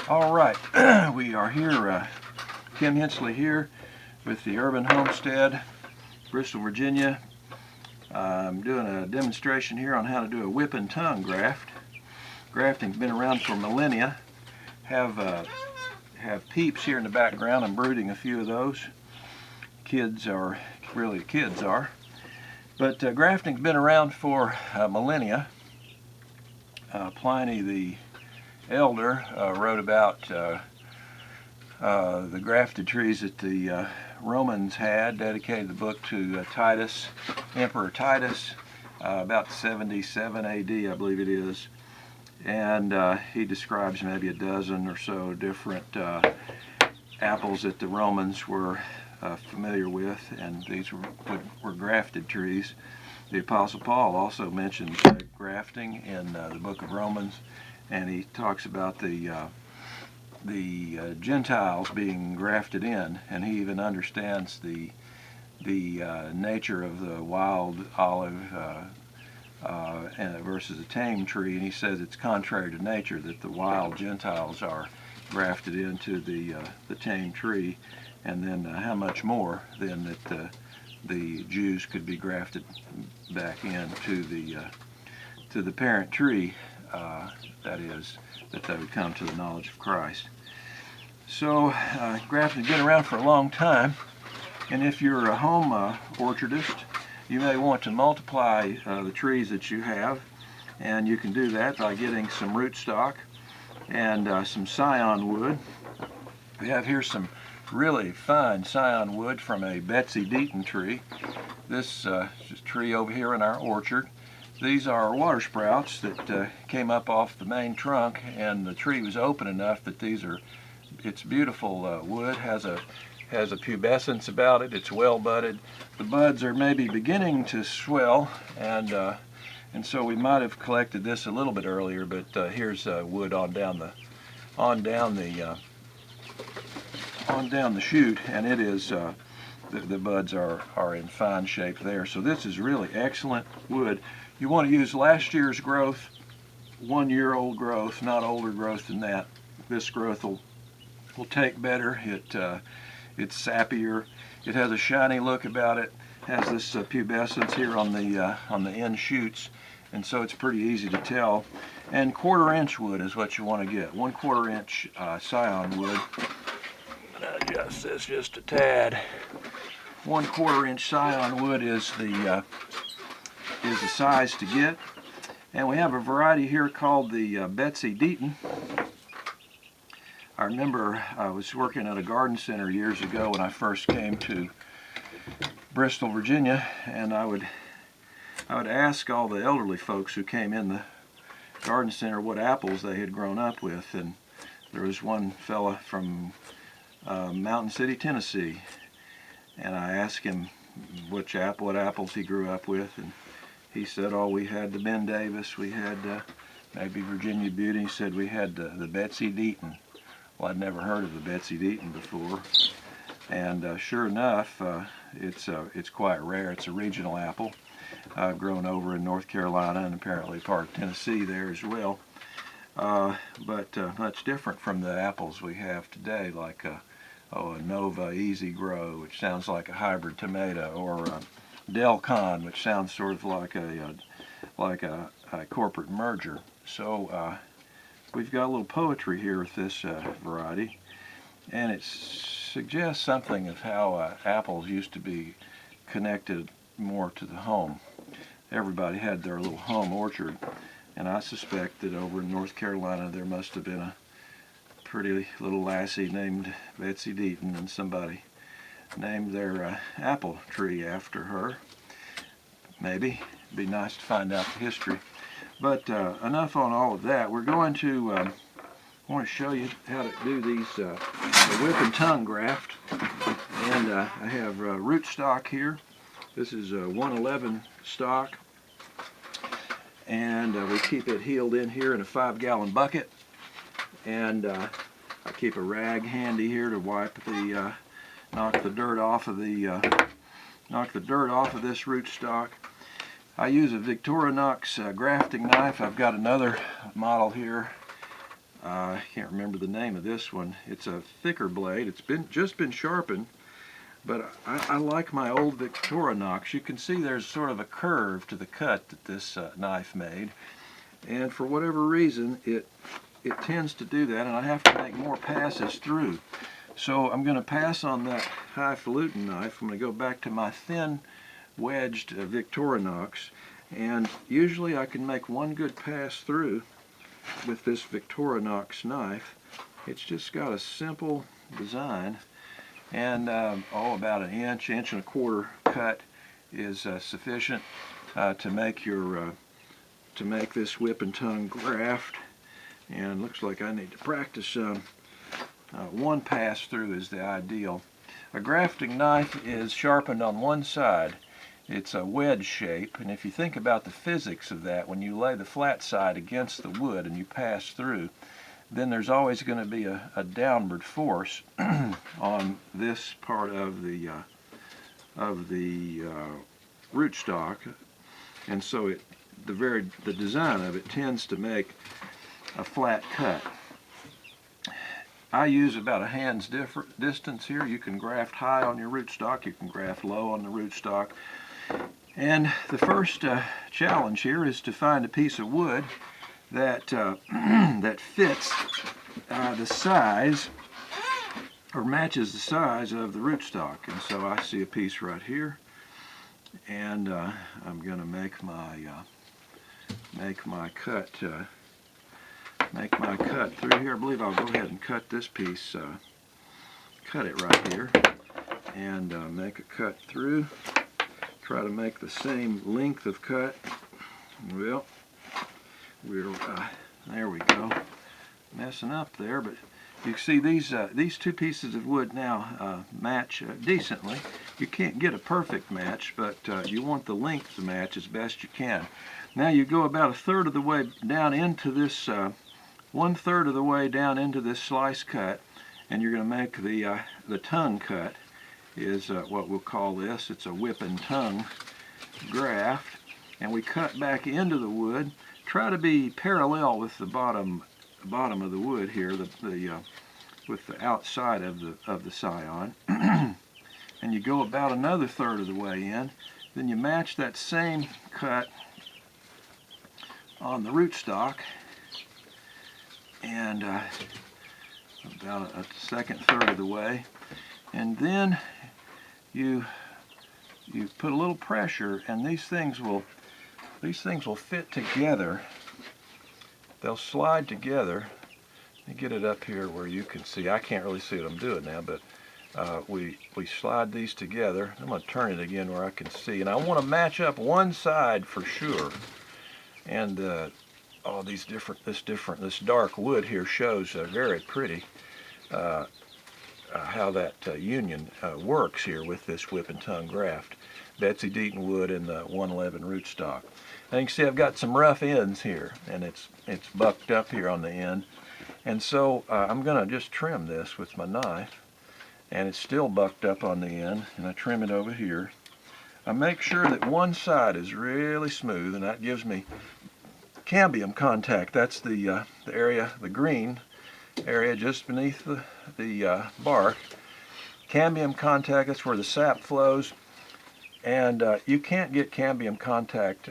All right, we are here, Kim Hensley here with the Urban Homestead, Bristol, Virginia. I'm doing a demonstration here on how to do a whip and tongue graft. Grafting's been around for millennia. Have peeps here in the background. I'm brooding a few of those. Kids are. But grafting's been around for millennia. Pliny the Elder wrote about the grafted trees that the Romans had, dedicated the book to Titus, Emperor Titus, about 77 AD, I believe it is. And he describes maybe a dozen or so different apples that the Romans were familiar with, and these were grafted trees. The Apostle Paul also mentions grafting in the book of Romans, and he talks about the Gentiles being grafted in, and he even understands the nature of the wild olive versus a tame tree, and he says it's contrary to nature that the wild Gentiles are grafted into the tame tree, and then how much more then that the Jews could be grafted back into the parent tree. That is, that they would come to the knowledge of Christ. So grafting's been around for a long time, and if you're a home orchardist, you may want to multiply the trees that you have, and you can do that by getting some rootstock and some Scion Wood. We have here some really fine Scion Wood from a Betsy Deaton tree. This tree over here in our orchard. These are water sprouts that came up off the main trunk, and the tree was open enough that it's beautiful wood, has a pubescence about it, it's well budded. The buds are maybe beginning to swell, and so we might have collected this a little bit earlier, but here's wood on down the chute, and it is the buds are in fine shape there. So this is really excellent wood. You want to use last year's growth, 1 year old growth, not older growth than that. This growth will take better. It's sappier. It has a shiny look about it. Has this pubescence here on the end shoots, and so it's pretty easy to tell. And 1/4 inch wood is what you want to get. 1/4 inch Scion wood. I'm gonna adjust this just a tad. 1/4 inch Scion wood is the size to get, and we have a variety here called the Betsy Deaton. I remember I was working at a garden center years ago when I first came to Bristol, Virginia, and I would ask all the elderly folks who came in the garden center what apples they had grown up with, and there was one fella from Mountain City, Tennessee, and I asked him what apples he grew up with, and he said, oh, we had the Ben Davis, we had maybe Virginia Beauty. He said we had the Betsy Deaton. Well, I'd never heard of the Betsy Deaton before, and sure enough, it's quite rare. It's a regional apple, grown over in North Carolina and apparently part of Tennessee there as well, but much different from the apples we have today, like a Nova Easy Grow, which sounds like a hybrid tomato, or Delcon, which sounds sort of like a corporate merger. So we've got a little poetry here with this variety, and it suggests something of how apples used to be connected more to the home. Everybody had their little home orchard, and I suspect that over in North Carolina there must have been a pretty little lassie named Betsy Deaton, and somebody named their apple tree after her. Maybe. It'd be nice to find out the history. But enough on all of that. We're going to I want to show you how to do these the whip and tongue graft. And I have rootstock here. This is 111 stock, and we keep it healed in here in a 5-gallon bucket. And I keep a rag handy here to wipe knock the dirt off of this rootstock. I use a Victorinox grafting knife. I've got another model here I can't remember the name of this one. It's a thicker blade. It's just been sharpened, but I like my old Victorinox. You can see there's sort of a curve to the cut that this knife made, and for whatever reason it tends to do that, and I have to make more passes through. So I'm going to pass on that highfalutin knife. I'm going to go back to my thin wedged Victorinox, and usually I can make one good pass through with this Victorinox knife. It's just got a simple design, and about an inch and a quarter cut is sufficient to make this whip and tongue graft. And looks like I need to practice one pass through is the ideal. A grafting knife is sharpened on one side. It's a wedge shape, and if you think about the physics of that, when you lay the flat side against the wood and you pass through, then there's always going to be a downward force on this part of the rootstock, and so the design of it tends to make a flat cut. I use about a hand's distance here. You can graft high on your rootstock, you can graft low on the rootstock. And the first challenge here is to find a piece of wood that that fits the size or matches the size of the rootstock. And so I see a piece right here, and I'm going to make my cut. Make my cut through here. I believe I'll go ahead and cut this piece, cut it right here, and make a cut through. Try to make the same length of cut. Well, there we go. Messing up there, but you can see these two pieces of wood now match decently. You can't get a perfect match, but you want the length to match as best you can. Now you go about a third of the way down into this. 1/3 of the way down into this slice cut, and you're going to make the tongue cut. Is what we'll call this. It's a whip and tongue graft, and we cut back into the wood. Try to be parallel with the bottom of the wood here, with the outside of the Scion, and you go about another third of the way in. Then you match that same cut on the rootstock, and about a second third of the way, and then you put a little pressure, and these things will fit together. They'll slide together. Let me get it up here where you can see. I can't really see what I'm doing now, but we slide these together. I'm going to turn it again where I can see, and I want to match up one side for sure. And this dark wood here shows very pretty how that union works here with this whip and tongue graft. Betsy Deaton wood and the 111 rootstock. And you can see I've got some rough ends here, and it's bucked up here on the end. And so I'm going to just trim this with my knife, and it's still bucked up on the end, and I trim it over here. I make sure that one side is really smooth, and that gives me cambium contact. That's the area, the green area just beneath the bark. Cambium contact, that's where the sap flows, and you can't get cambium contact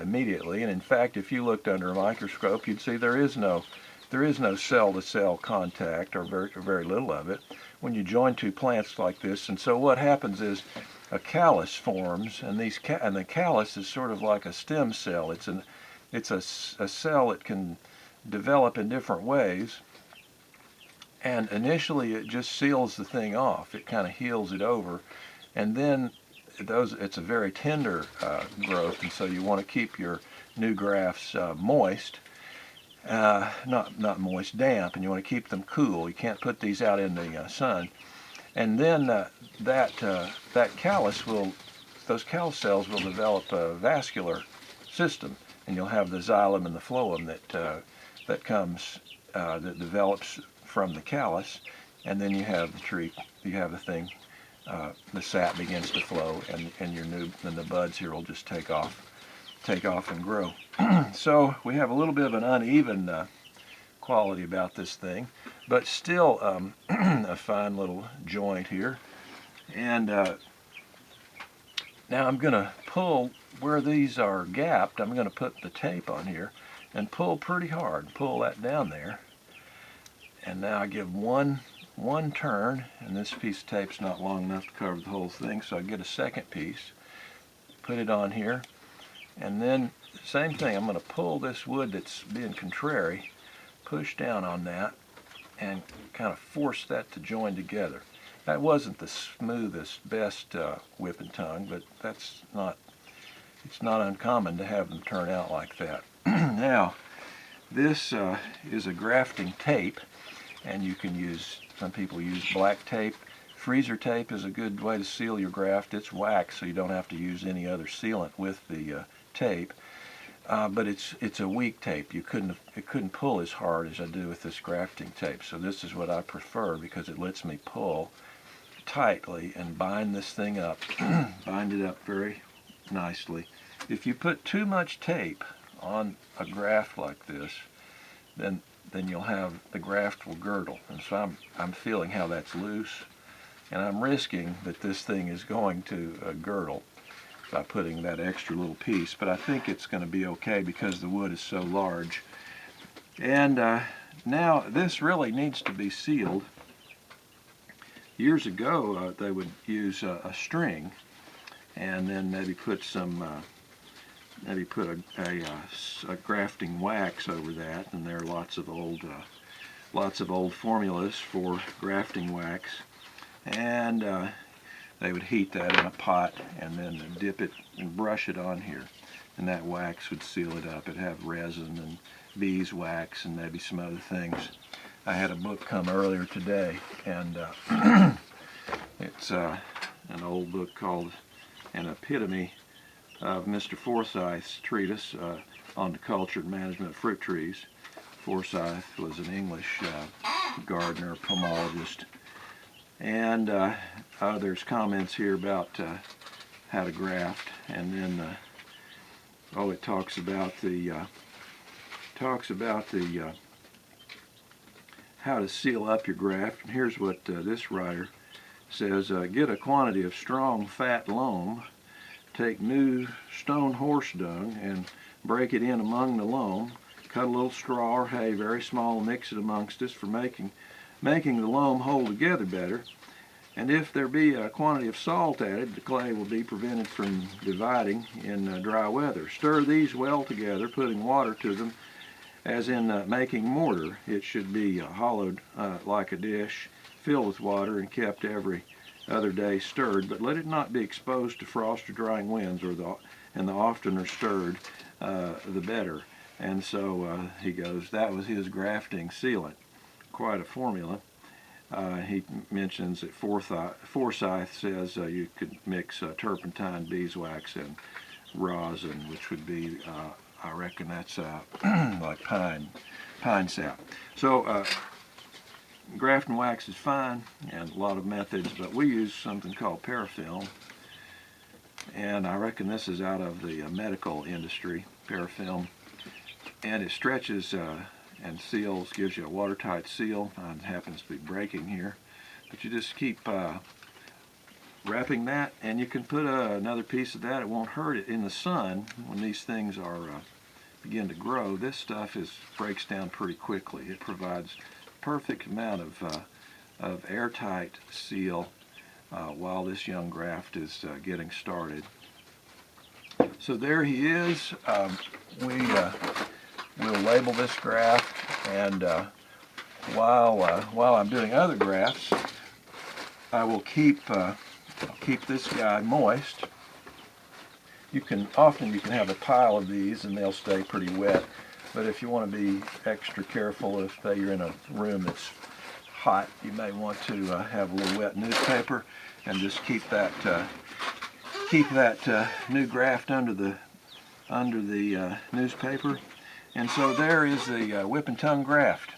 immediately. And in fact, if you looked under a microscope, you'd see there is no cell-to-cell contact, or very little of it, when you join two plants like this. And so what happens is a callus forms, and the callus is sort of like a stem cell. It's a cell that can develop in different ways, and initially it just seals the thing off. It kind of heals it over, and then it's a very tender growth, and so you want to keep your new grafts moist, not moist, damp, and you want to keep them cool. You can't put these out in the sun. And then that callus those callus cells will develop a vascular system, and you'll have the xylem and the phloem that develops from the callus, and then you have the tree. You have the thing. The sap begins to flow, and the buds here will just take off and grow. So we have a little bit of an quality about this thing, but still a fine little joint here. And now I'm going to pull where these are gapped. I'm going to put the tape on here and pull pretty hard. Pull that down there. And now I give one turn, and this piece of tape's not long enough to cover the whole thing, so I get a second piece, put it on here, and then same thing. I'm going to pull this wood that's being contrary, push down on that, and kind of force that to join together. That wasn't the smoothest, best whip and tongue, but it's not uncommon to have them turn out like that. Now, this is a grafting tape, and you can use, some people use black tape. Freezer tape is a good way to seal your graft. It's wax, so you don't have to use any other sealant with the tape. But it's a weak tape. It couldn't pull as hard as I do with this grafting tape. So this is what I prefer because it lets me pull tightly and bind this thing up, bind it up very nicely. If you put too much tape on a graft like this, then you'll have, the graft will girdle. And so I'm feeling how that's loose, and I'm risking that this thing is going to girdle by putting that extra little piece, but I think it's going to be okay because the wood is so large. And now this really needs to be sealed. Years ago they would use a string and then maybe put some a grafting wax over that, and there are lots of old formulas for grafting wax, and they would heat that in a pot and then dip it and brush it on here, and that wax would seal it up. It'd have resin and beeswax and maybe some other things. I had a book come earlier today, and it's an old book called An Epitome of Mr. Forsyth's treatise on the cultured management of fruit trees. Forsyth was an English gardener, pomologist, and there's comments here about how to graft, and then it talks about the how to seal up your graft. And here's what this writer says: get a quantity of strong fat loam. Take new stone horse dung and break it in among the loam. Cut a little straw or hay very small and mix it amongst us for making the loam hold together better. And if there be a quantity of salt added, the clay will be prevented from dividing in dry weather. Stir these well together, putting water to them as in making mortar. It should be hollowed like a dish, filled with water, and kept every other day stirred, but let it not be exposed to frost or drying winds, and the oftener stirred, the better. And so he goes, that was his grafting sealant. Quite a formula. He mentions that Forsyth says you could mix turpentine, beeswax, and rosin, which would be, I reckon that's like pine sap. So grafting wax is fine, and a lot of methods, but we use something called Parafilm, and I reckon this is out of the medical industry, Parafilm, and it stretches and seals, gives you a watertight seal. It happens to be breaking here, but you just keep wrapping that, and you can put another piece of that. It won't hurt it in the sun when these things are begin to grow. This stuff breaks down pretty quickly. It provides perfect amount of airtight seal while this young graft is getting started. So there he is. We'll label this graft, and while I'm doing other grafts, I will keep this guy moist. You can have a pile of these and they'll stay pretty wet. But if you want to be extra careful, if you're in a room that's hot, you may want to have a little wet newspaper and just keep that new graft under the newspaper. And so there is the whip and tongue graft.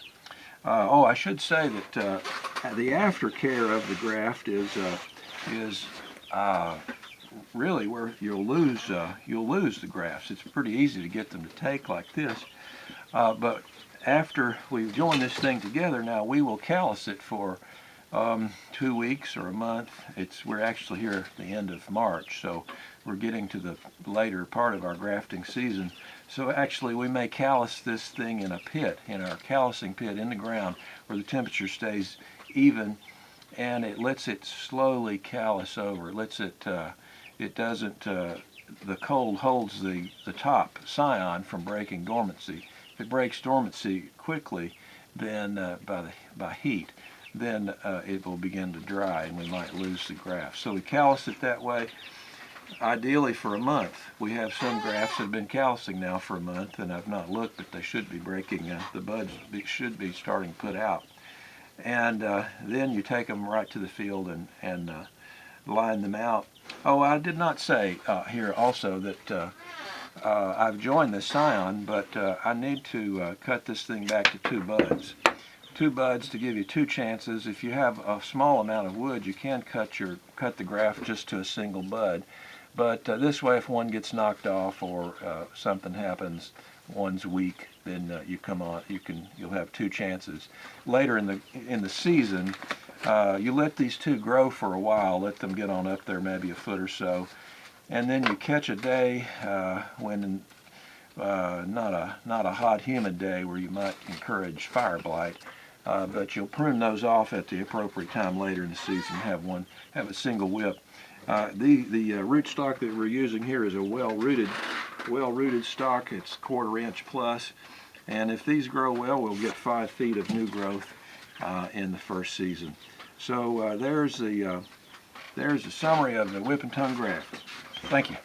I should say that the aftercare of the graft is really where you'll lose the grafts. It's pretty easy to get them to take like this. But after we've joined this thing together, now we will callus it for 2 weeks or a month. We're actually here at the end of March, so we're getting to the later part of our grafting season. So actually we may callus this thing in a pit, in our callusing pit in the ground, where the temperature stays even, and it lets it slowly callus over. It lets it, it doesn't, the cold holds the top Scion from breaking dormancy. If it breaks dormancy quickly, then by heat, then it will begin to dry and we might lose the graft. So we callus it that way, ideally for a month. We have some grafts that have been callusing now for a month, and I've not looked, but they should be breaking, the buds should be starting to put out. And then you take them right to the field and line them out. Oh, I did not say here also that I've joined the Scion, but I need to cut this thing back to 2 buds. 2 buds to give you 2 chances. If you have a small amount of wood, you can cut the graft just to a single bud. But this way, if one gets knocked off or something happens, one's weak, then you'll have 2 chances. Later in the season, you let these 2 grow for a while. Let them get on up there, maybe a foot or so, and then you catch a day when not a hot, humid day where you might encourage fire blight. But you'll prune those off at the appropriate time later in the season. Have a single whip. The rootstock that we're using here is a well-rooted stock. It's 1/4 inch plus, and if these grow well, we'll get 5 feet of new growth in the first season. So there's the summary of the whip and tongue graft. Thank you.